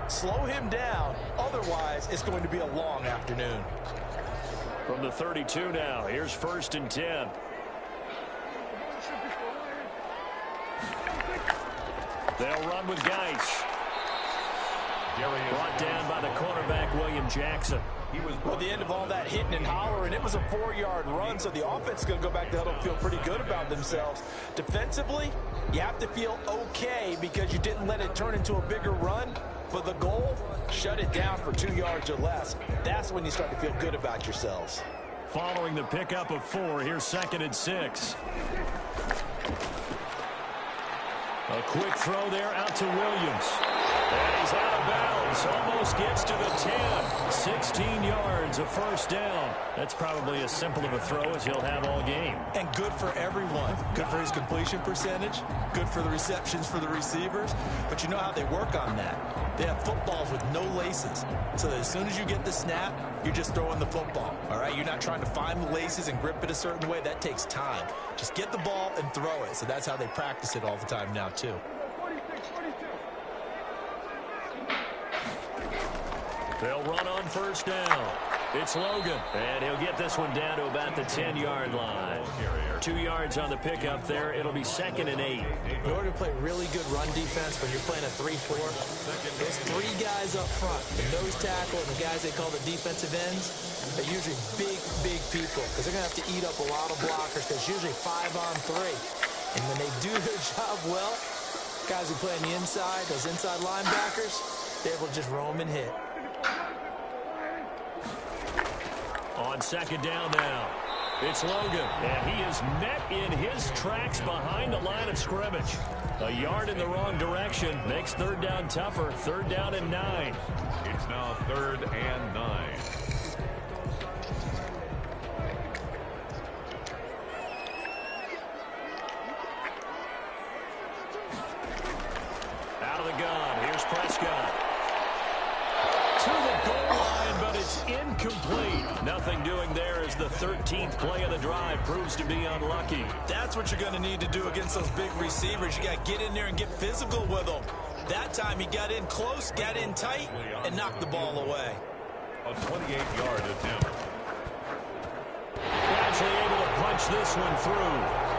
Slow him down. Otherwise, it's going to be a long afternoon. From the 32 now, here's 1st and 10. They'll run with Geis. Brought down by the cornerback, William Jackson. At the end of all that hitting and hollering, it was a 4-yard run, so the offense is going to go back to huddle and feel pretty good about themselves. Defensively, you have to feel okay because you didn't let it turn into a bigger run, but the goal, shut it down for 2 yards or less. That's when you start to feel good about yourselves. Following the pickup of 4, here's 2nd and 6. A quick throw there out to Williams. And he's out of bounds. Almost gets to the 10. 16 yards, a 1st down. That's probably as simple of a throw as he'll have all game. And good for everyone. Good for his completion percentage. Good for the receptions for the receivers. But you know how they work on that. They have footballs with no laces. So that as soon as you get the snap, you're just throwing the football. All right? You're not trying to find the laces and grip it a certain way. That takes time. Just get the ball and throw it. So that's how they practice it all the time now, too. They'll run on 1st down. It's Logan, and he'll get this one down to about the 10-yard line. 2 yards on the pickup there. It'll be 2nd and 8. In order to play really good run defense when you're playing a 3-4, those 3 guys up front, the nose tackle and the guys they call the defensive ends, are usually big, big people because they're going to have to eat up a lot of blockers because usually 5 on 3. And when they do their job well, guys who play on the inside, those inside linebackers, they're able to just roam and hit. On 2nd down now, it's Logan, and he is met in his tracks behind the line of scrimmage. A yard in the wrong direction makes 3rd down tougher. 3rd down and 9. It's now 3rd and 9. Out of the gun, here's Prescott. To the goal line, but it's incomplete. Nothing doing there as the 13th play of the drive proves to be unlucky. That's what you're going to need to do against those big receivers. You got to get in there and get physical with them. That time he got in close, got in tight, and knocked the ball away. A 28-yard attempt. Actually able to punch this one through.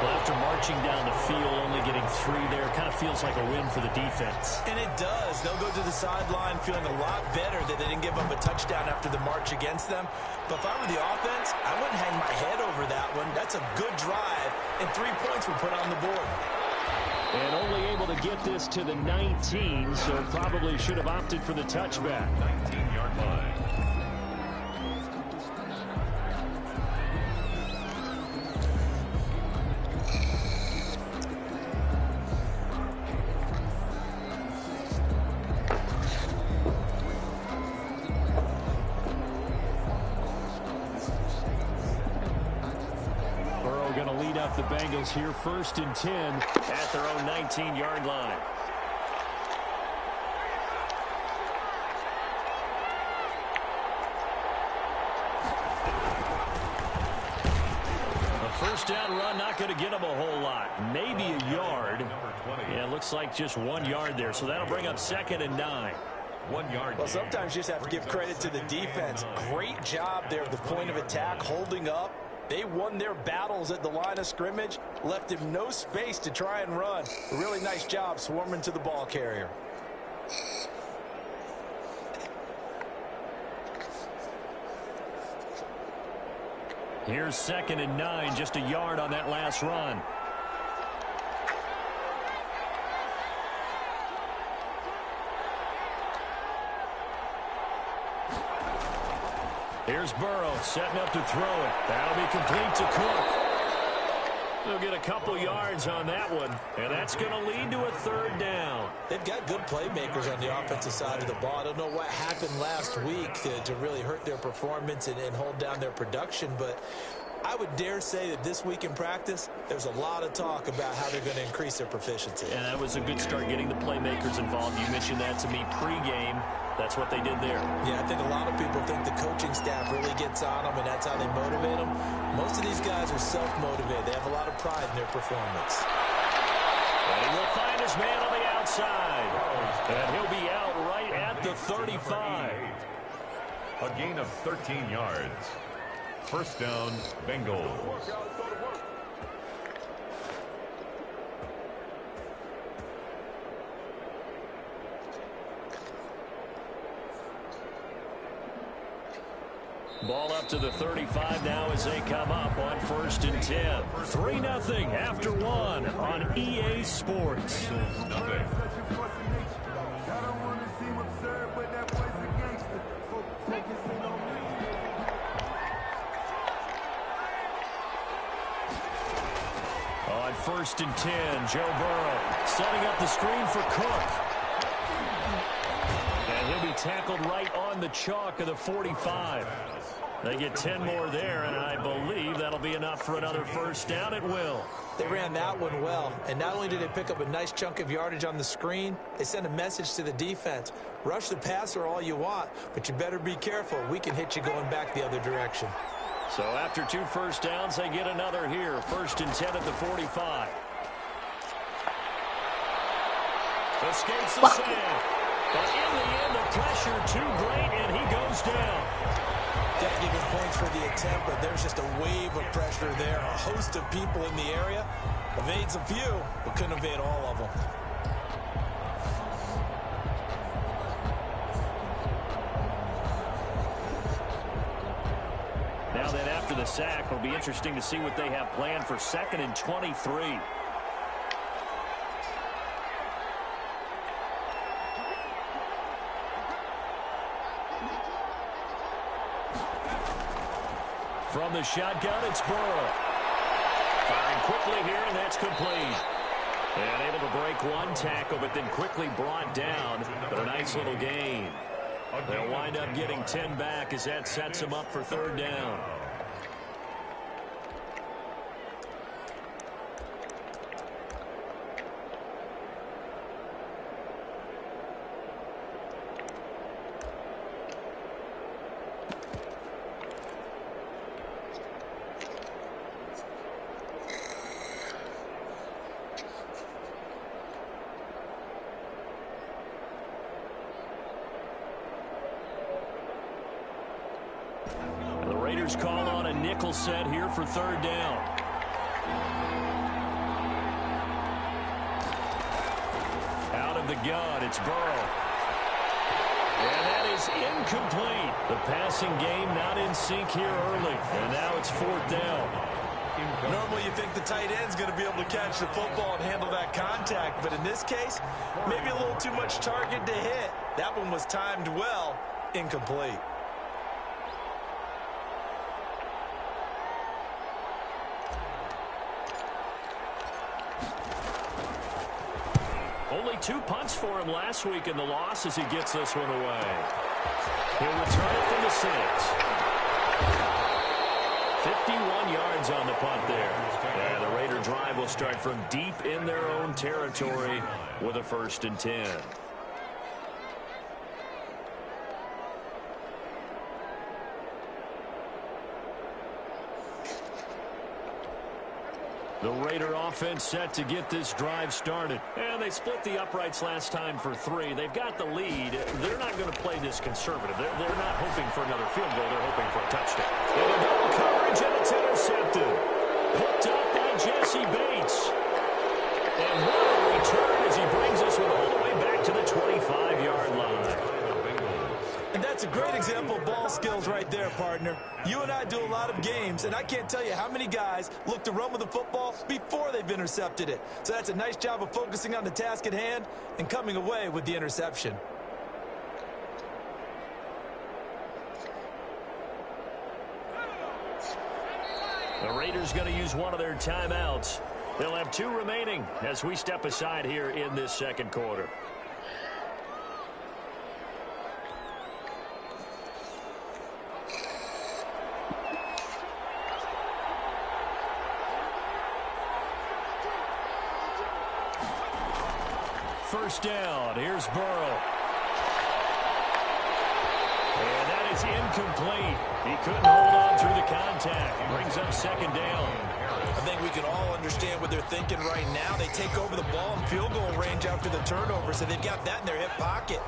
Well, after marching down the field, only getting 3 there, kind of feels like a win for the defense. And it does. They'll go to the sideline feeling a lot better that they didn't give up a touchdown after the march against them. But if I were the offense, I wouldn't hang my head over that one. That's a good drive, and 3 points were put on the board. And only able to get this to the 19, so probably should have opted for the touchback. 19-yard line. The Bengals here 1st and 10 at their own 19-yard line. A 1st down run, not going to get them a whole lot. Maybe a yard. Yeah, it looks like just 1 yard there. So that'll bring up 2nd and 9. 1 yard. Well, sometimes you just have to give credit to the defense. Great job there at the point of attack, holding up. They won their battles at the line of scrimmage, left him no space to try and run. A really nice job swarming to the ball carrier. Here's 2nd and 9, just a yard on that last run. Here's Burrow setting up to throw it. That'll be complete to Cook. They'll get a couple yards on that one, and that's going to lead to a 3rd down. They've got good playmakers on the offensive side of the ball. I don't know what happened last week to really hurt their performance and hold down their production, but I would dare say that this week in practice, there's a lot of talk about how they're going to increase their proficiency. And that was a good start getting the playmakers involved. You mentioned that to me pregame. That's what they did there. Yeah, I think a lot of people think the coaching staff really gets on them, and that's how they motivate them. Most of these guys are self-motivated. They have a lot of pride in their performance. And he will find his man on the outside. And he'll be out right the 35. A gain of 13 yards. First down, Bengals. Ball up to the 35 now as they come up on 1st and 10. 3-0 after one on EA Sports. On 1st and 10, Joe Burrow setting up the screen for Cook. And he'll be tackled right on the chalk of the 45. They get 10 more there, and I believe that'll be enough for another first down at will. They ran that one well, and not only did they pick up a nice chunk of yardage on the screen, they sent a message to the defense. Rush the passer all you want, but you better be careful. We can hit you going back the other direction. So after 2 first downs, they get another here. 1st and 10 at the 45. Escapes the sack. But in the end, the pressure too great, and he goes down. Got to give him points for the attempt, but there's just a wave of pressure there. A host of people in the area. Evades a few, but couldn't evade all of them. Now then, after the sack, it'll be interesting to see what they have planned for 2nd and 23. From the shotgun, it's Burrow. Firing quickly here, and that's complete. And able to break one tackle, but then quickly brought down. But a nice little gain. They'll wind up getting 10 back as that sets them up for 3rd down. Raiders call on a nickel set here for 3rd down. Out of the gun, it's Burrow. And that is incomplete. The passing game not in sync here early. And now it's 4th down. Normally you think the tight end's going to be able to catch the football and handle that contact, but in this case, maybe a little too much target to hit. That one was timed well, incomplete. Only 2 punts for him last week in the loss as he gets this one away. He'll return it from the 6. 51 yards on the punt there. And the Raider drive will start from deep in their own territory with a 1st and 10. The Raider offense set to get this drive started. And they split the uprights last time for 3. They've got the lead. They're not going to play this conservative. They're not hoping for another field goal. They're hoping for a touchdown. And a double coverage, and it's intercepted. Picked up by Jesse Bates. And what a return as he brings us all the way back to the 25-yard line. And that's a great example of ball skills right there, partner. You and I do a lot of games, and I can't tell you how many guys look to run with the football before they've intercepted it. So that's a nice job of focusing on the task at hand and coming away with the interception. The Raiders going to use one of their timeouts. They'll have 2 remaining as we step aside here in this 2nd quarter. First down. Here's Burrow. And that is incomplete. He couldn't hold on through the contact. Brings up 2nd down. I think we can all understand what they're thinking right now. They take over the ball in field goal range after the turnover, so they've got that in their hip pocket.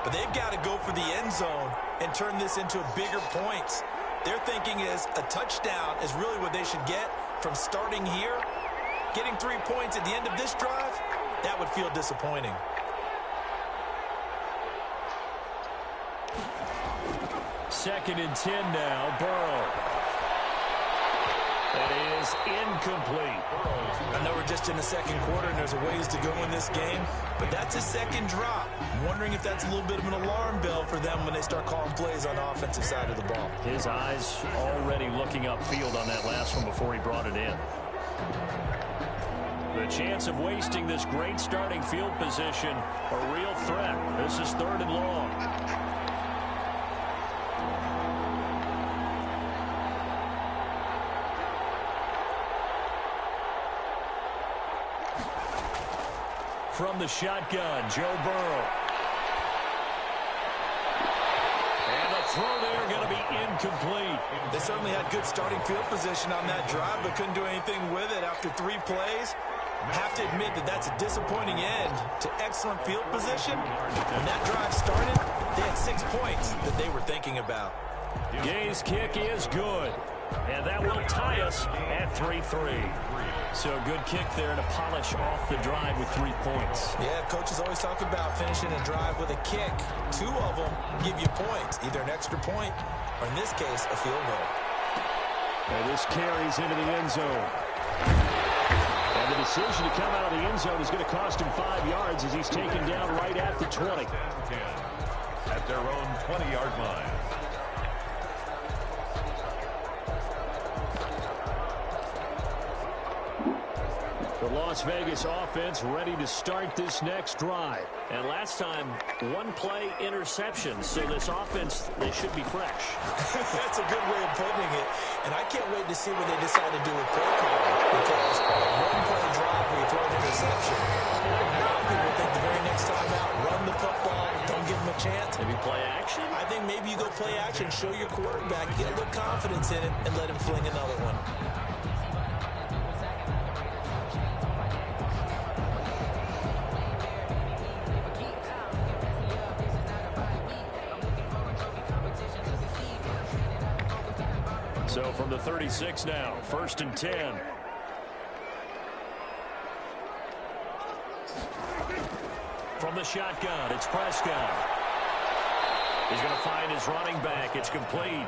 but they've got to go for the end zone and turn this into bigger points. Their thinking is a touchdown is really what they should get from starting here. Getting 3 points at the end of this drive, that would feel disappointing. Second and 10 now, Burrow. That is incomplete. I know we're just in the second quarter and there's a ways to go in this game, but that's a second drop. I'm wondering if that's a little bit of an alarm bell for them when they start calling plays on the offensive side of the ball. His eyes already looking upfield on that last one before he brought it in. The chance of wasting this great starting field position, a real threat. This is 3rd and long. From the shotgun, Joe Burrow. And the throw there going to be incomplete. They certainly had good starting field position on that drive, but couldn't do anything with it after 3 plays. I have to admit that that's a disappointing end to excellent field position. When that drive started, they had 6 points that they were thinking about. Gay's kick is good. And that will tie us at 3-3. So a good kick there to polish off the drive with 3 points. Yeah, coaches always talk about finishing a drive with a kick. 2 of them give you points, either an extra point or, in this case, a field goal. And this carries into the end zone. And the decision to come out of the end zone is going to cost him 5 yards as he's taken down right at the 20. At their own 20-yard line. The Las Vegas offense ready to start this next drive. And last time, 1-play interception. So this offense, they should be fresh. That's a good way of putting it. And I can't wait to see what they decide to do with play calling. Because 1-play drive where you throw an interception. A lot of people think the very next time out, run the football, don't give them a chance. Maybe play action? I think maybe you go play action, show your quarterback, get a little confidence in it, and let him fling another one. So from the 36 now, 1st and 10. From the shotgun, it's Prescott. He's going to find his running back. It's complete.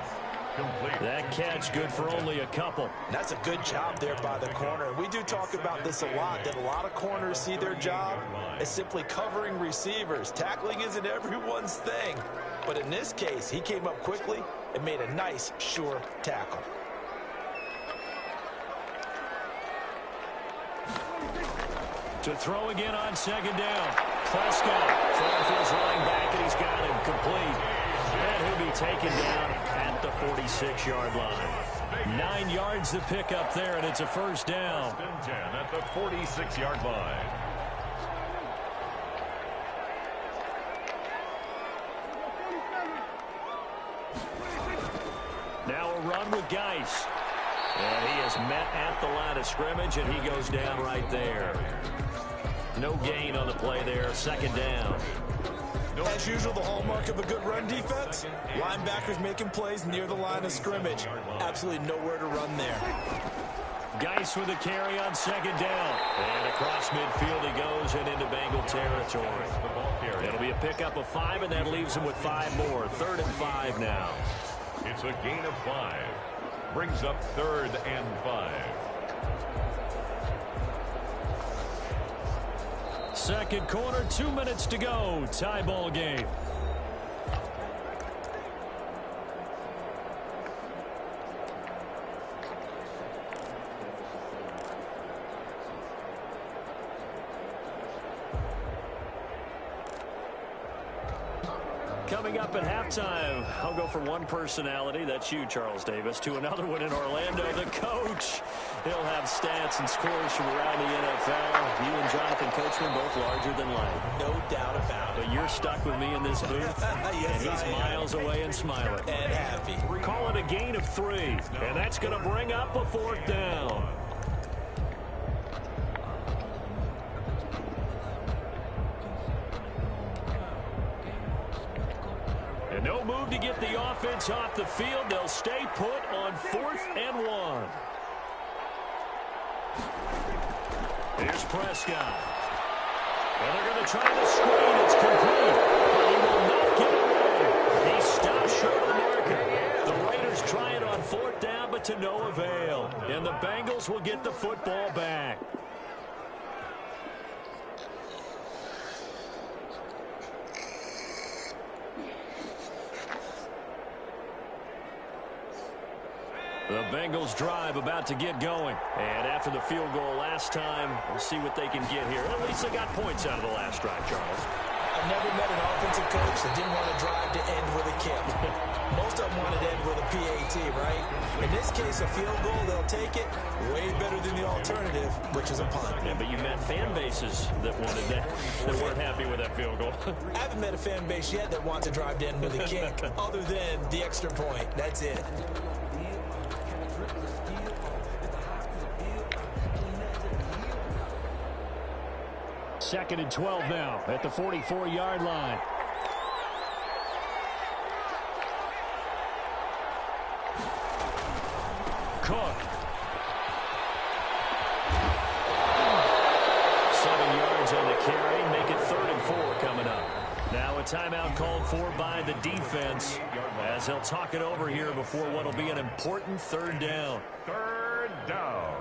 That catch good for only a couple. That's a good job there by the corner. We do talk about this a lot, that a lot of corners see their job as simply covering receivers. Tackling isn't everyone's thing. But in this case, he came up quickly and made a nice, sure tackle. To throw again on 2nd down. Prescott throwing for his running back, and he's got him complete. And he'll be taken down at the 46-yard line. 9 yards to pick up there, and it's a 1st down. 10 at the 46-yard line. Now a run with Geis. And he is met at the line of scrimmage, and he goes down right there. No gain on the play there, 2nd down. As usual, the hallmark of a good run defense, linebackers making plays near the line of scrimmage. Absolutely nowhere to run there. Geis with a carry on 2nd down. And across midfield he goes and into Bengal territory. It'll be a pickup of 5, and that leaves him with 5 more. 3rd and 5 now. It's a gain of 5. Brings up 3rd and 5. Second quarter, 2 minutes to go. Tie ball game. Coming up at halftime, I'll go from one personality, that's you, Charles Davis, to another one in Orlando, the coach. He'll have stats and scores from around the NFL. You and Jonathan Coachman both larger than life. No doubt about it. But you're stuck with me in this booth, Yes, and he's miles away and smiling. And happy. Call it a gain of 3, and that's going to bring up a 4th down. And no move to get the offense off the field. They'll stay put on 4th and 1. Here's Prescott. And they're going to try the screen. It's complete. But he will not get away. He stopped short of the marker. The Raiders try it on 4th down, but to no avail. And the Bengals will get the football back. The Bengals drive about to get going. And after the field goal last time, we'll see what they can get here. At least they got points out of the last drive, Charles. I've never met an offensive coach that didn't want to drive to end with a kick. Most of them wanted to end with a PAT, right? In this case, a field goal, they'll take it. Way better than the alternative, which is a punt. Yeah, but you met fan bases that wanted that, that weren't happy with that field goal. I haven't met a fan base yet that wants to drive to end with a kick, other than the extra point. That's it. Second and 12 now at the 44-yard line. Cook. 7 yards on the carry. Make it 3rd and 4 coming up. Now a timeout called for by the defense as they'll talk it over here before what will be an important 3rd down. 3rd down.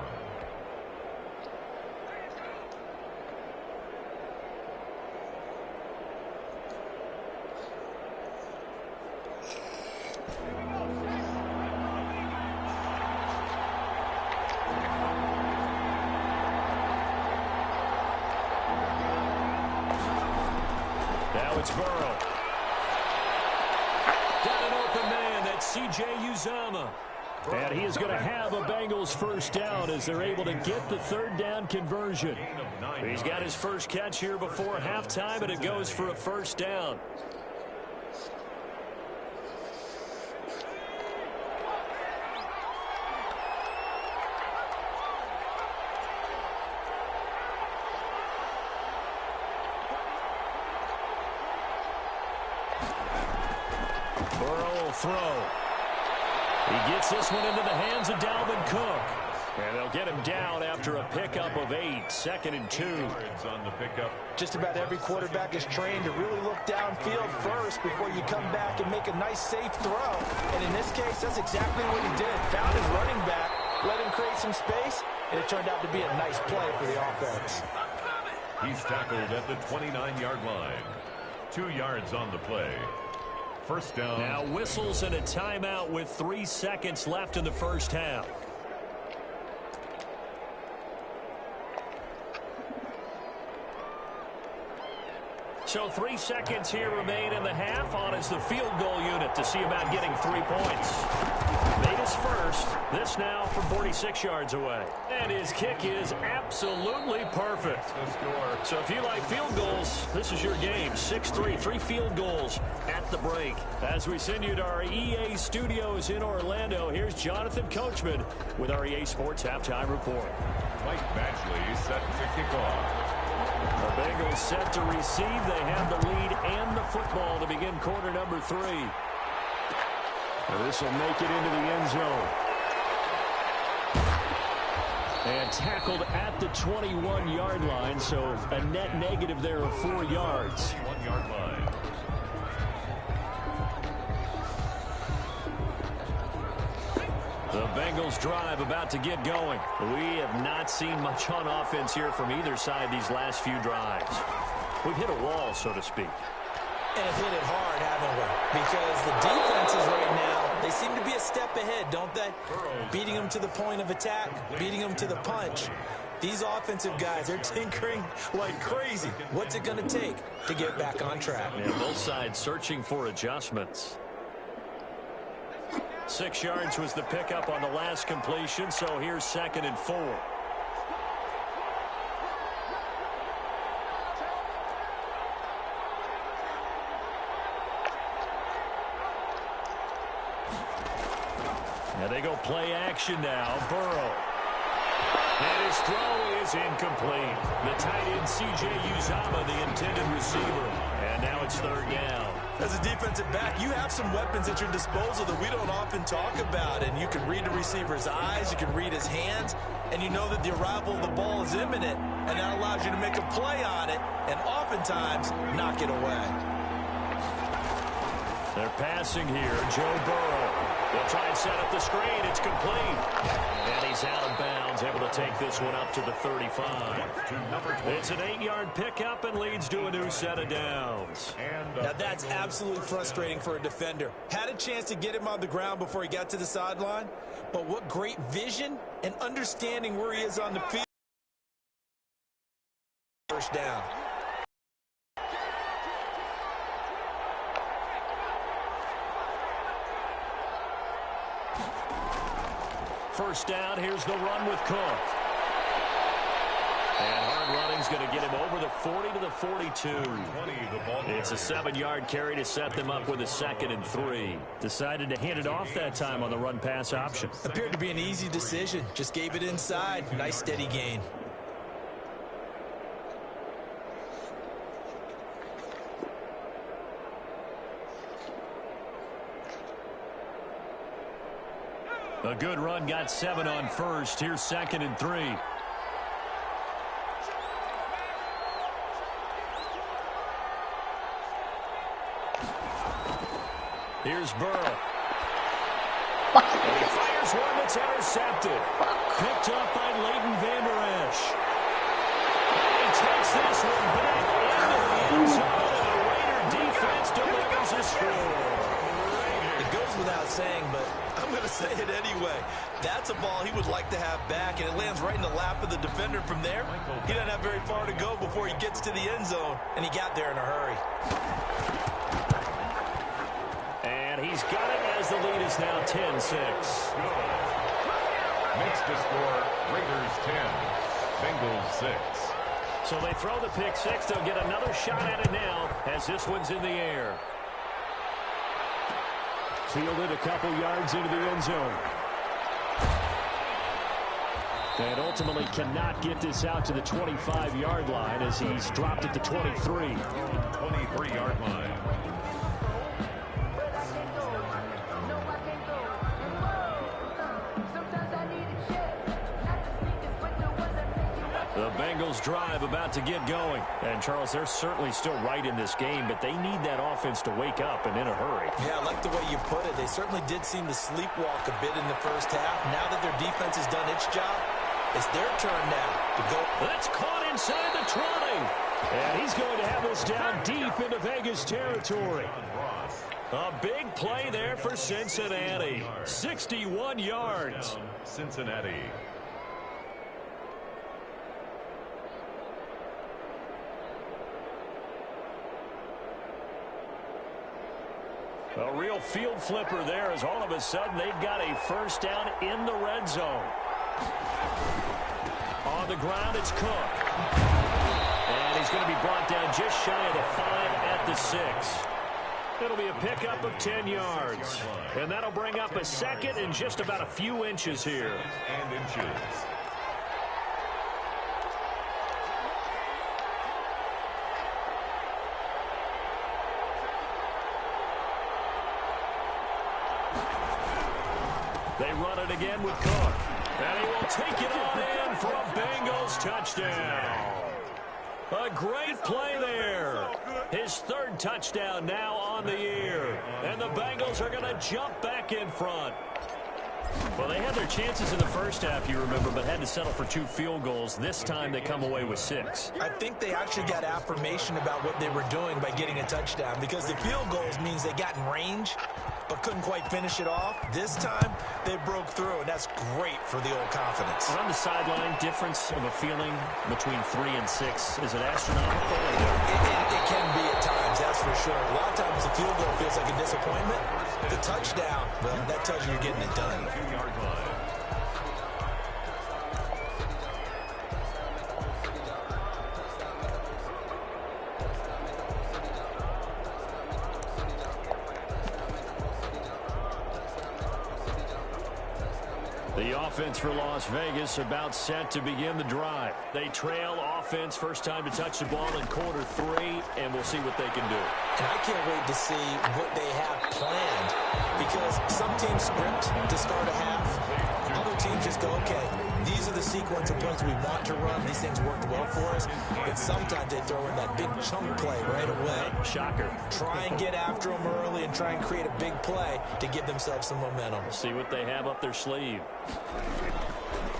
It's Burrow. Got an open man. That's C.J. Uzomah. And he is going to have a Bengals first down as they're able to get the 3rd down conversion. He's got his first catch here before halftime, and it goes for a first down. Throw. He gets this one into the hands of Dalvin Cook. And they'll get him down after a pickup of 8. 2nd and 2. On the pickup. Just about every quarterback is trained to really look downfield first before you come back and make a nice, safe throw. And in this case, that's exactly what he did. Found his running back, let him create some space, and it turned out to be a nice play for the offense. He's tackled at the 29-yard line. 2 yards on the play. First down. Now whistles and a timeout with 3 seconds left in the first half. So 3 seconds here remain in the half. On is the field goal unit to see about getting 3 points. Made his first. This now from 46 yards away. And his kick is absolutely perfect. So if you like field goals, this is your game. 6-3, 3 field goals at the break. As we send you to our EA studios in Orlando, here's Jonathan Coachman with our EA Sports Halftime Report. Mike Badgley set to kick off. The Bengals set to receive. They have the lead and the football to begin quarter number 3. This will make it into the end zone. And tackled at the 21-yard line, so a net negative there of 4 yards. 1-yard line. The Bengals drive about to get going. We have not seen much on offense here from either side these last few drives. We've hit a wall, so to speak. And have hit it hard, haven't we? Because the defenses right now, they seem to be a step ahead, don't they? Beating them to the point of attack, beating them to the punch. These offensive guys, they're tinkering like crazy. What's it going to take to get back on track? Yeah, both sides searching for adjustments. 6 yards was the pickup on the last completion, so here's 2nd and 4. Now they go play action now. Burrow. And his throw is incomplete. The tight end, C.J. Uzomah, the intended receiver. And now it's 3rd down. As a defensive back, you have some weapons at your disposal that we don't often talk about, and you can read the receiver's eyes, you can read his hands, and you know that the arrival of the ball is imminent, and that allows you to make a play on it and oftentimes knock it away. They're passing here. Joe Burrow. They'll try and set up the screen. It's complete. And he's out of bounds, able to take this one up to the 35. It's an 8-yard pickup and leads to a new set of downs. Now that's absolutely frustrating for a defender. Had a chance to get him on the ground before he got to the sideline, but what great vision and understanding where he is on the field. First down. First down, here's the run with Cook. And hard running's going to get him over the 40 to the 42. It's a 7-yard carry to set them up with a 2nd and 3. Decided to hand it off that time on the run-pass option. Appeared to be an easy decision. Just gave it inside. Nice steady gain. A good run, got 7 on first. Here's 2nd and 3. Here's Burrow. And he fires one that's intercepted. Picked up by Leighton Vander Esch. And he takes this one back into the end zone. And the Raider defense delivers a score. It goes without saying, but I'm going to say it anyway. That's a ball he would like to have back, and it lands right in the lap of the defender from there. He doesn't have very far to go before he gets to the end zone, and he got there in a hurry. And he's got it as the lead is now 10-6. Makes the score Raiders 10, Bengals 6. So they throw the pick six. They'll get another shot at it now as this one's in the air. Fielded a couple yards into the end zone. And ultimately cannot get this out to the 25-yard line as he's dropped at the 23. 23-yard line. The Bengals drive about to get going. And, Charles, they're certainly still right in this game, but they need that offense to wake up and in a hurry. Yeah, I like the way you put it. They certainly did seem to sleepwalk a bit in the first half. Now that their defense has done its job, it's their turn now to go. That's caught inside the 20. And he's going to have this down deep into Vegas territory. A big play there for Cincinnati. 61 yards. Cincinnati. A real field flipper there as all of a sudden they've got a first down in the red zone. On the ground, it's Cook. And he's going to be brought down just shy of the 5 at the 6. It'll be a pickup of 10 yards. And that'll bring up a second and just about a few inches here. And inches. They run it again with Cook. And he will take it on in for a Bengals touchdown. A great play there. His 3rd touchdown now on the year. And the Bengals are going to jump back in front. Well, they had their chances in the first half, you remember, but had to settle for 2 field goals. This time they come away with 6. I think they actually got affirmation about what they were doing by getting a touchdown, because the field goals means they got in range but couldn't quite finish it off. This time they broke through, and that's great for the old confidence. On the sideline, difference of a feeling between 3 and 6, is it astronomical? It can be at times, that's for sure. A lot of times the field goal feels like a disappointment. The touchdown, well, that tells you you're getting it done. 2-yard line. The offense for Las Vegas about set to begin the drive. They trail offense, first time to touch the ball in quarter 3, and we'll see what they can do. And I can't wait to see what they have planned, because some teams script to start a half. Other teams just go, okay, these are the sequence of plays we want to run. These things worked well for us. And sometimes they throw in that big chunk play right away. Shocker. Try and get after them early and try and create a big play to give themselves some momentum. See what they have up their sleeve.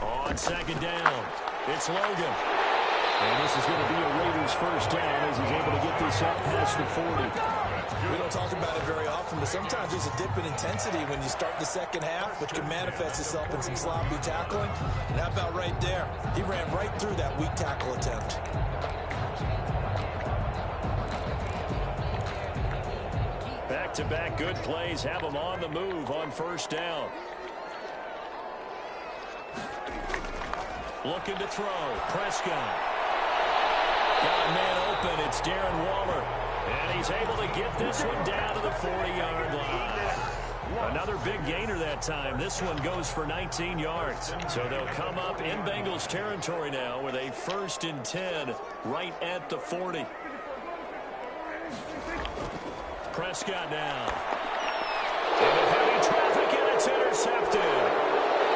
On second down, it's Logan. And this is going to be a Raiders first down as he's able to get this up past the 40. We don't talk about it very often, but sometimes there's a dip in intensity when you start the second half, which can manifest itself in some sloppy tackling. And how about right there? He ran right through that weak tackle attempt. Back-to-back good plays have them on the move on first down. Looking to throw. Prescott. Got a man open. It's Darren Waller. And he's able to get this one down to the 40-yard line. Another big gainer that time. This one goes for 19 yards. So they'll come up in Bengals territory now with a 1st and 10 right at the 40. Prescott now. Into heavy traffic, and it's intercepted.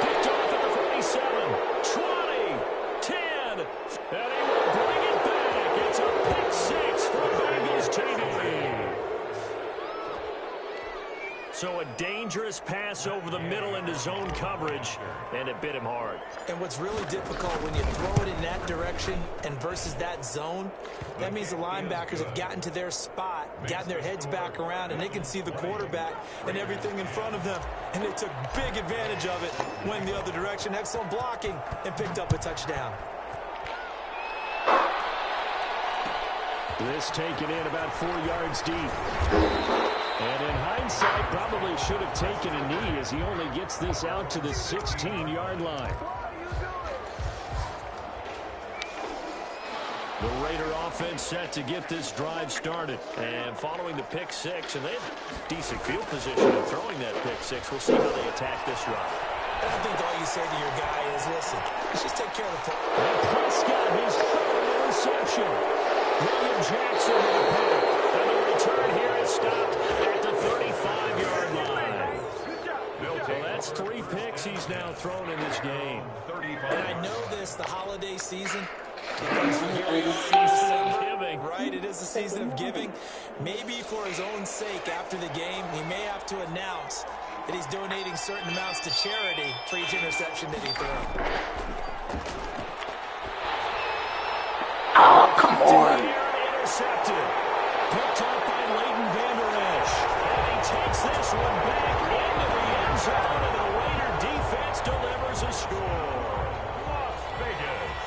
Picked off at the 47, 20, 10, and he will bring it back. It's a pick 6 for Bengals TD. So a dangerous pass over the middle into zone coverage, and it bit him hard. And what's really difficult when you throw it in that direction and versus that zone, that means the linebackers have gotten to their spot, gotten their heads back around, and they can see the quarterback and everything in front of them. And they took big advantage of it, went the other direction, excellent blocking, and picked up a touchdown. This taken in about 4 yards deep. And in hindsight, probably should have taken a knee as he only gets this out to the 16-yard line. The Raider offense set to get this drive started. And following the pick 6, and they have decent field position in throwing that pick 6. We'll see how they attack this drive. I think all you say to your guy is, listen, let's just take care of the football. And Prescott, his third interception. William Jackson with a pick. And the return here is stopped at the 35-yard line. So that's 3 picks he's now thrown in this game. And I know this, the holiday season, because here we are in December, right? It is the season of giving. Maybe for his own sake, after the game, he may have to announce that he's donating certain amounts to charity for each interception that he threw. Oh, come on. Intercepted. Picked up by Leighton Vander Esch. And he takes this one back into the end zone, and the Raider defense delivers a score. Las Vegas.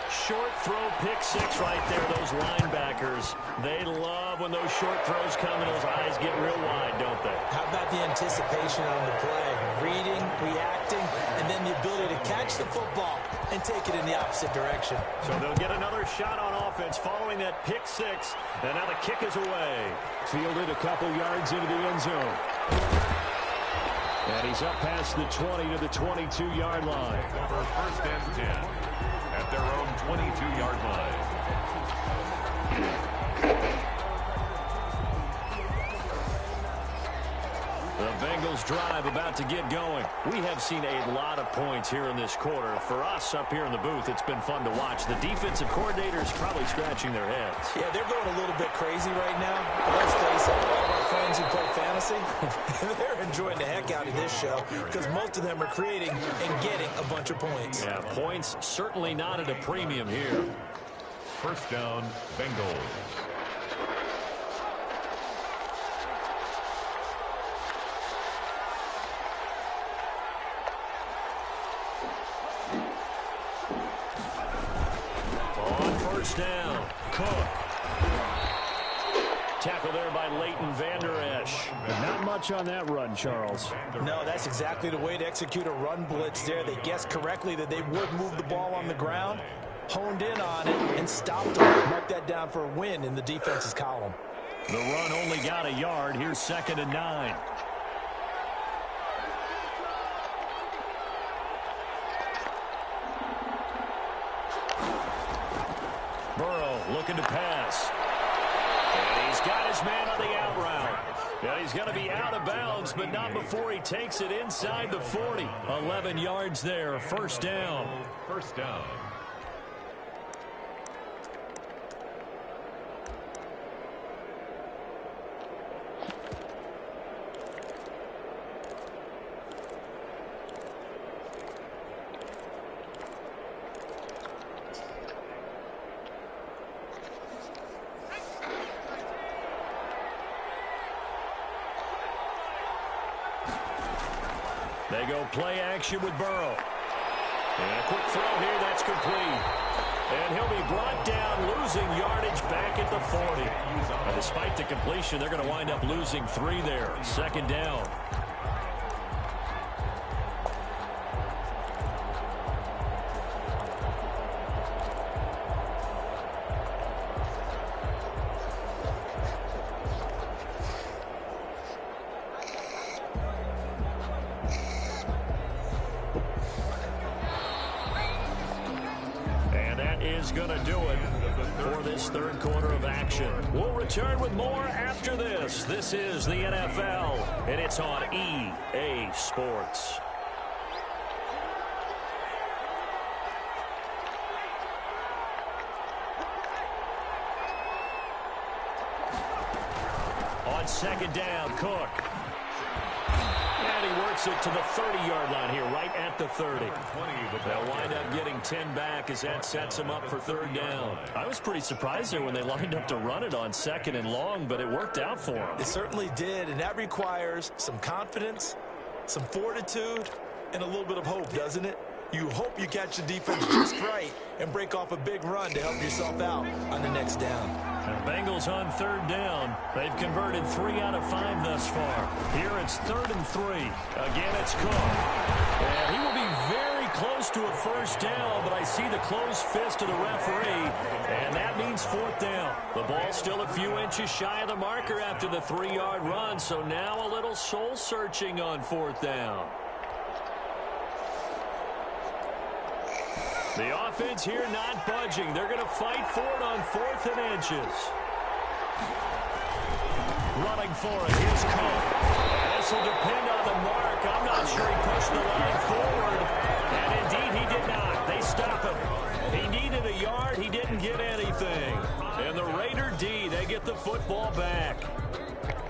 Short throw, pick 6 right there. Those linebackers, they love when those short throws come and those eyes get real wide, don't they? How about the anticipation on the play? Reading, reacting, and then the ability to catch the football and take it in the opposite direction. So they'll get another shot on offense following that pick 6, and now the kick is away. Fielded a couple yards into the end zone. And he's up past the 20 to the 22-yard line. Over 1st and 10 at their own 22-yard line. The Bengals drive about to get going. We have seen a lot of points here in this quarter. For us up here in the booth, it's been fun to watch. The defensive coordinators probably scratching their heads. Yeah, they're going a little bit crazy right now. But let's face it, all of our friends who play fantasy, they're enjoying the heck out of this show because most of them are creating and getting a bunch of points. Yeah, points certainly not at a premium here. 1st down, Bengals. Down. Cook. Tackle there by Leighton Vander Esch. Not much on that run, Charles. No, that's exactly the way to execute a run blitz there. They guessed correctly that they would move the ball on the ground, honed in on it, and stopped them. Mark that down for a win in the defense's column. The run only got a yard. Here's 2nd and 9. looking to pass. And he's got his man on the out route. And he's going to be out of bounds, but not before he takes it inside the 40. 11 yards there, first down. First down. They go play action with Burrow. And a quick throw here, that's complete. And he'll be brought down, losing yardage back at the 40. And despite the completion, they're going to wind up losing 3 there. Second down. Is going to do it for this third quarter of action. We'll return with more after this. This is the NFL, and it's on EA Sports. On second down, Cook. And he works it to the 30-yard line here, right at the 30. They'll wind up getting 10 back as that sets them up for third down. I was pretty surprised there when they lined up to run it on second and long, but it worked out for them. It certainly did, and that requires some confidence, some fortitude, and a little bit of hope, doesn't it? You hope you catch the defense just right and break off a big run to help yourself out on the next down. The Bengals on third down. They've converted 3 out of 5 thus far. Here it's 3rd and 3. Again, it's Cook. And he will be very close to a first down, but I see the closed fist of the referee, and that means 4th down. The ball's still a few inches shy of the marker after the 3-yard run, so now a little soul-searching on 4th down. The offense here not budging. They're going to fight for it on 4th and inches. Running for it. Here's Cook. This will depend on the mark. I'm not sure he pushed the line forward. And indeed, he did not. They stop him. He needed a yard. He didn't get anything. And the Raider D, they get the football back.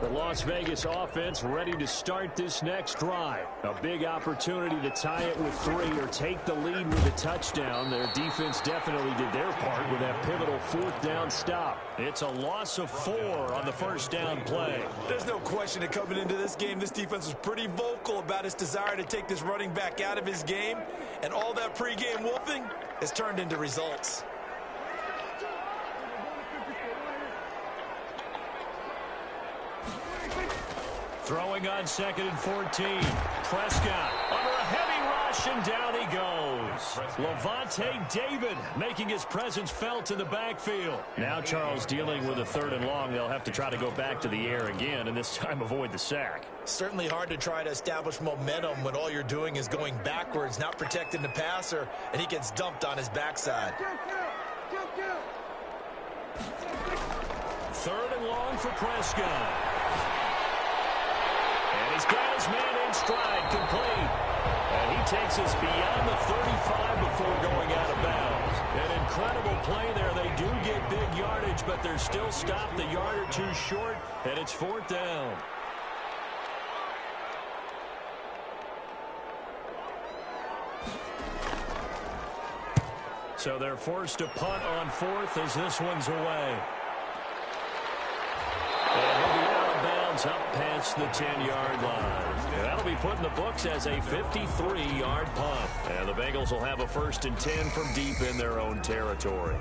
The Las Vegas offense ready to start this next drive. A big opportunity to tie it with 3 or take the lead with a touchdown. Their defense definitely did their part with that pivotal 4th down stop. It's a loss of 4 on the first down play. There's no question that coming into this game, this defense was pretty vocal about its desire to take this running back out of his game. And all that pregame wolfing has turned into results. Throwing on 2nd and 14. Prescott under a heavy rush, and down he goes. Levante David making his presence felt in the backfield. Now Charles dealing with a 3rd and long. They'll have to try to go back to the air again, and this time avoid the sack. Certainly hard to try to establish momentum when all you're doing is going backwards, not protecting the passer, and he gets dumped on his backside. 3rd and long for Prescott. And he's got his man in stride, complete. And he takes us beyond the 35 before going out of bounds. An incredible play there. They do get big yardage, but they're still stopped a yard or 2 short, and it's 4th down. So they're forced to punt on 4th as this one's away. And he'll be out of bounds up past the 10-yard line. And that'll be put in the books as a 53-yard punt. And the Bengals will have a 1st and 10 from deep in their own territory.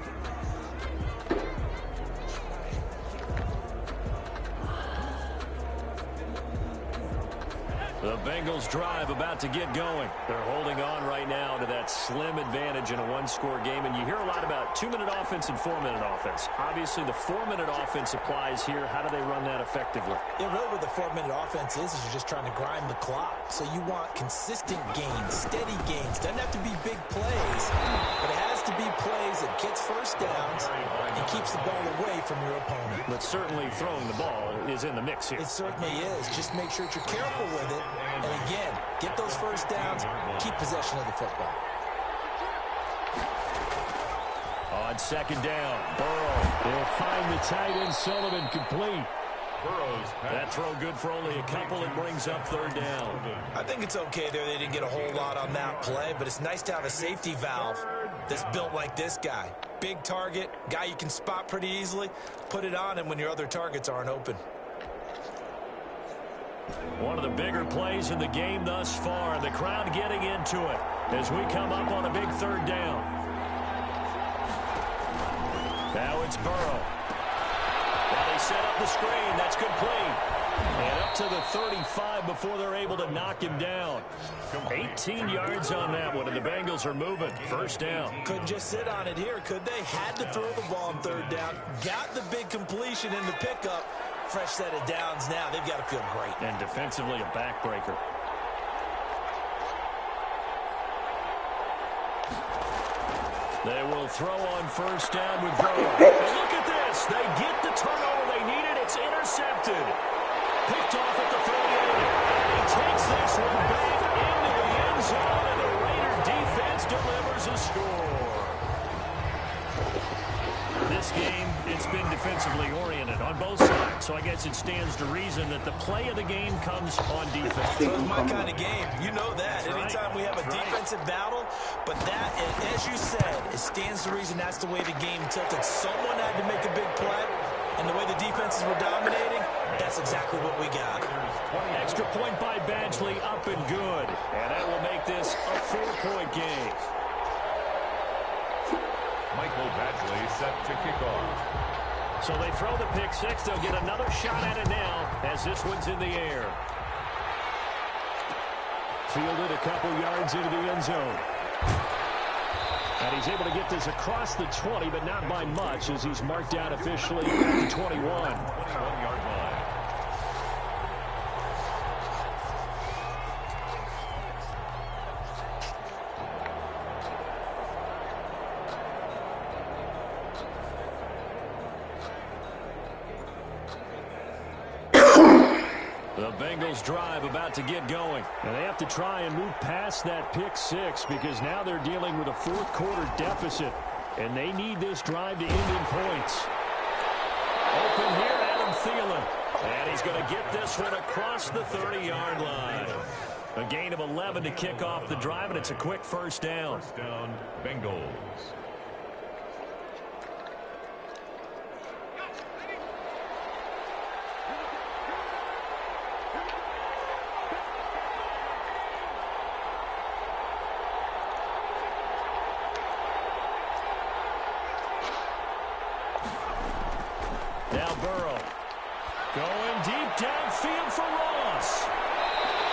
The Bengals drive about to get going. They're holding on right now to that slim advantage in a one-score game. And you hear a lot about 2-minute offense and 4-minute offense. Obviously, the 4-minute offense applies here. How do they run that effectively? Yeah, really what the 4-minute offense is you're just trying to grind the clock. So you want consistent gains, steady gains. Doesn't have to be big plays, but it has to be plays that gets first downs and keeps the ball away from your opponent. But certainly throwing the ball is in the mix here. It certainly is. Just make sure that you're careful with it. And again, get those first downs, keep possession of the football. On second down, Burrow. They'll find the tight end, Sullivan, complete. That throw good for only a couple. It brings up third down. I think it's okay there. They didn't get a whole lot on that play, but it's nice to have a safety valve that's built like this guy. Big target, guy you can spot pretty easily. Put it on him when your other targets aren't open. One of the bigger plays in the game thus far. The crowd getting into it as we come up on a big third down. Now it's Burrow. Now they set up the screen. That's complete. And up to the 35 before they're able to knock him down. 18 yards on that one, and the Bengals are moving. First down. Couldn't just sit on it here, could they? Had to throw the ball on third down. Got the big completion in the pickup. Fresh set of downs now. They've got to feel great. And defensively, a backbreaker. They will throw on first down with Burrow. And look at this. They get the turnover they needed. It's intercepted. Picked off at the 38. He takes this one back into the end zone, and the Raider defense delivers a score. This game, it's been defensively oriented on both sides, so I guess it stands to reason that the play of the game comes on defense. So it's my kind of game. You know that. Anytime we have a defensive battle, but that, as you said, it stands to reason that's the way the game tilted. Someone had to make a big play, and the way the defenses were dominating, that's exactly what we got. Extra point by Badgley, up and good. And that will make this a 4-point game. Michael Badgley set to kick off. So they throw the pick six. They'll get another shot at it now as this one's in the air. Fielded a couple yards into the end zone. And he's able to get this across the 20, but not by much as he's marked out officially at the 21. 21-yard line. The Bengals drive about to get going. And they have to try and move past that pick six because now they're dealing with a fourth quarter deficit. And they need this drive to end in points. Open here, Adam Thielen. And he's going to get this one across the 30-yard line. A gain of 11 to kick off the drive, and it's a quick first down. First down, Bengals. Now Burrow going deep downfield for Ross.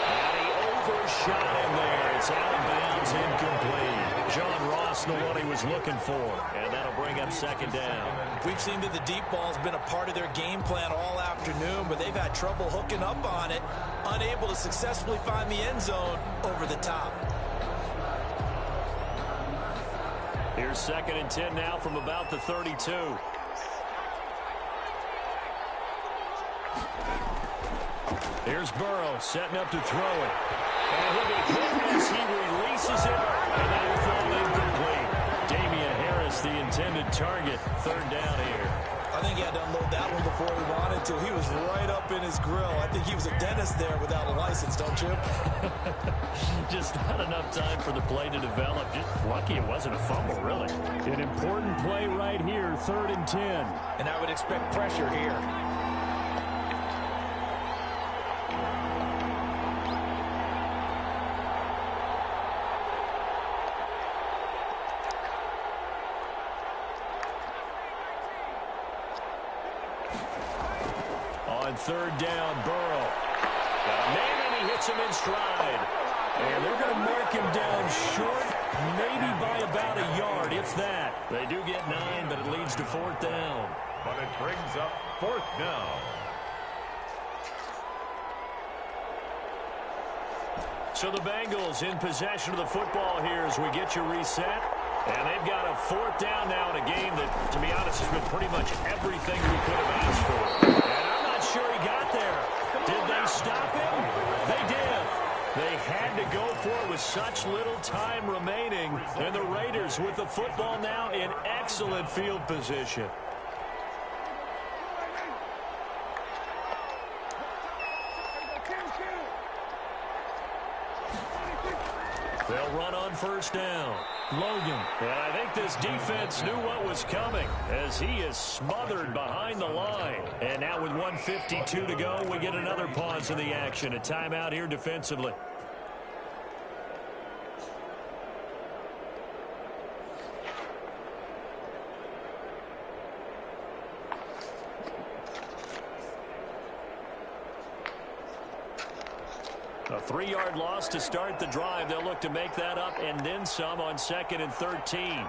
And he overshot him there. It's out of bounds, incomplete. John Ross, the one he was looking for. And that'll bring up second down. We've seen that the deep ball's been a part of their game plan all afternoon, but they've had trouble hooking up on it, unable to successfully find the end zone over the top. Here's second and 10 now from about the 32. Here's Burrow setting up to throw it. And he'll be hit as he releases it, and that will fall incomplete. Damian Harris, the intended target, third down here. I think he had to unload that one before he wanted to. He was right up in his grill. I think he was a dentist there without a license, don't you? Just not enough time for the play to develop. Just lucky it wasn't a fumble, really. An important play right here, third and 10. And I would expect pressure here. On third down, Burrow. Got a man, and he hits takes him in stride. And they're going to mark him down short, maybe by about a yard, if that. They do get 9, but it leads to 4th down. But it brings up 4th down. So the Bengals in possession of the football here as we get you reset. And they've got a 4th down now in a game that, to be honest, has been pretty much everything we could have asked for. And I'm not sure he got there. Did they stop him? They did. They had to go for it with such little time remaining. And the Raiders with the football now in excellent field position. They'll run on 1st down. Logan. And I think this defense knew what was coming as he is smothered behind the line. And now with 1:52 to go, we get another pause in the action. A timeout here defensively. A 3-yard loss to start the drive. They'll look to make that up and then some on 2nd and 13.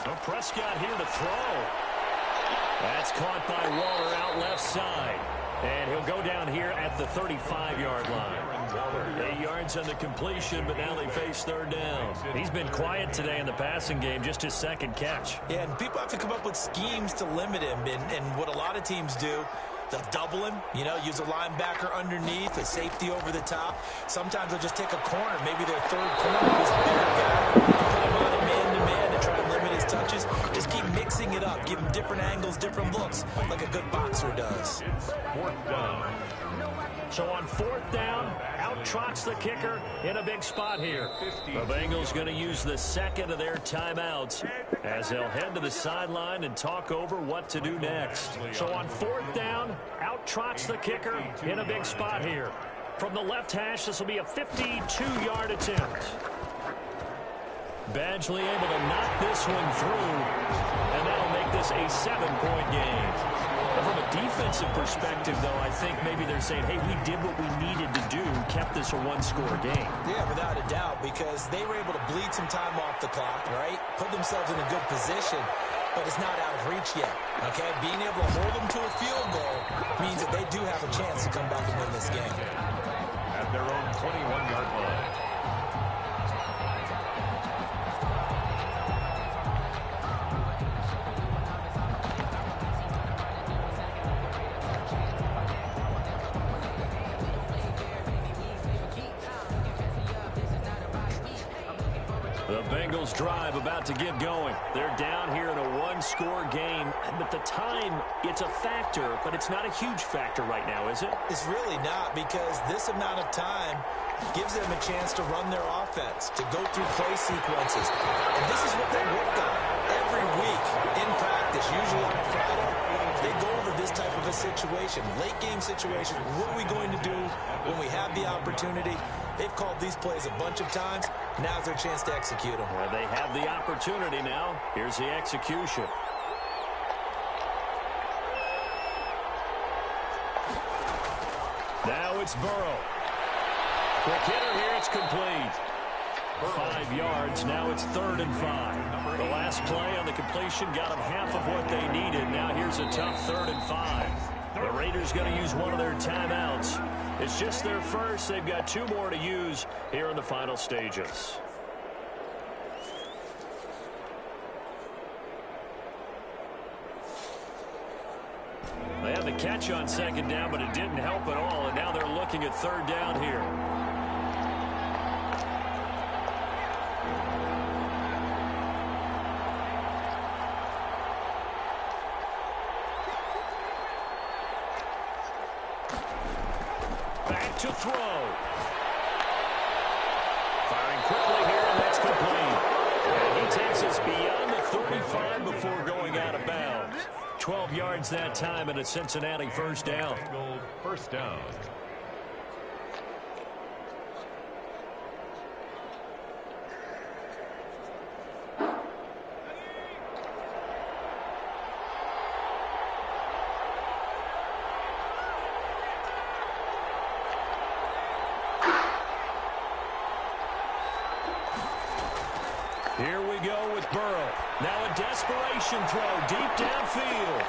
So Prescott here to throw. That's caught by Waller out left side. And he'll go down here at the 35-yard line. 8 yards on the completion, but now they face 3rd down. He's been quiet today in the passing game, just his 2nd catch. Yeah, and people have to come up with schemes to limit him. And what a lot of teams do, they'll double him, use a linebacker underneath, a safety over the top. Sometimes they'll just take a corner, maybe their 3rd corner who's a bigger guy, and put him on a man-to-man to try and limit his touches. Just keep mixing it up, give him different angles, different looks, like a good boxer does. It's 4th down. So on 4th down, out trots the kicker in a big spot here. The Bengals going to use the 2nd of their timeouts as they'll head to the sideline and talk over what to do next. So on 4th down, out trots the kicker in a big spot here. From the left hash, this will be a 52-yard attempt. Badgley able to knock this one through, and that'll make this a 7-point game. From a defensive perspective, though, I think maybe they're saying, hey, we did what we needed to do, kept this a 1-score game. Yeah, without a doubt, because they were able to bleed some time off the clock, right? Put themselves in a good position, but it's not out of reach yet, okay? Being able to hold them to a field goal means that they do have a chance to come back and win this game. At their own 21-yard line. The Bengals drive about to get going. They're down here in a 1-score game, but the time, it's a factor, but it's not a huge factor right now, is it? It's really not, because this amount of time gives them a chance to run their offense, to go through play sequences. And this is what they work on every week in practice, usually on Friday. They go over this type of a situation, late game situation. What are we going to do when we have the opportunity? They've called these plays a bunch of times. Now's their chance to execute them. Well, they have the opportunity now. Here's the execution. Now it's Burrow. Quick hitter here, it's complete. 5 yards, now it's 3rd and 5. The last play on the completion got them half of what they needed. Now here's a tough 3rd and 5. The Raiders going to use one of their timeouts. It's just their first. They've got 2 more to use here in the final stages. They had the catch on 2nd down, but it didn't help at all, and now they're looking at 3rd down here. Back to throw. Firing quickly here, and that's complete. And he takes us beyond the 35 before going out of bounds. 12 yards that time, and a Cincinnati 1st down. Bengals 1st down. desperation throw deep downfield.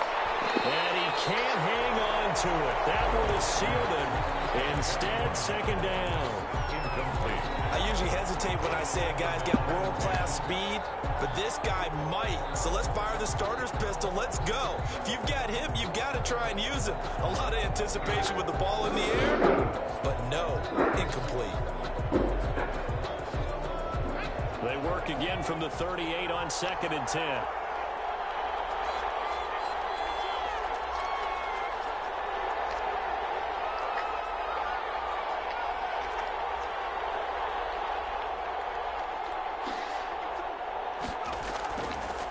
And he can't hang on to it. That would have sealed it. Instead, second down. Incomplete. I usually hesitate when I say a guy's got world-class speed, but this guy might. So let's fire the starter's pistol. Let's go. If you've got him, you've got to try and use him. A lot of anticipation with the ball in the air, but no, incomplete. They work again from the 38 on 2nd and 10.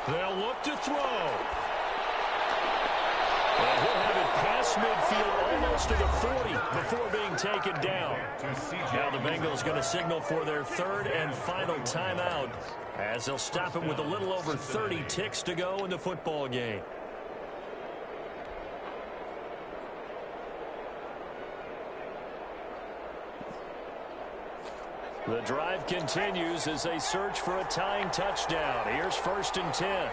They'll look to throw. And he'll have it past midfield almost to the 40 before being taken down. Now the Bengals going to signal for their third and final timeout as they'll stop it with a little over 30 ticks to go in the football game. The drive continues as they search for a tying touchdown. Here's 1st and 10.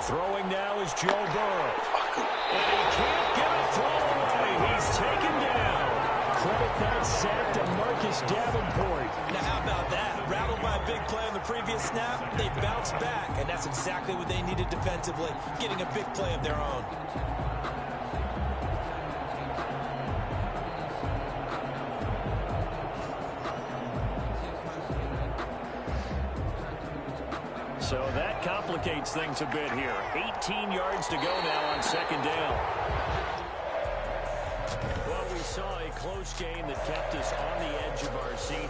Throwing now is Joe Burrow. And he can't get a throw away. He's taken down. Credit that sack to Marcus Davenport. Now how about that? Rattled by a big play on the previous snap, they bounce back, and that's exactly what they needed defensively, getting a big play of their own. So that complicates things a bit here. 18 yards to go now on 2nd down. Well, we saw a close game that kept us on the edge of our seat.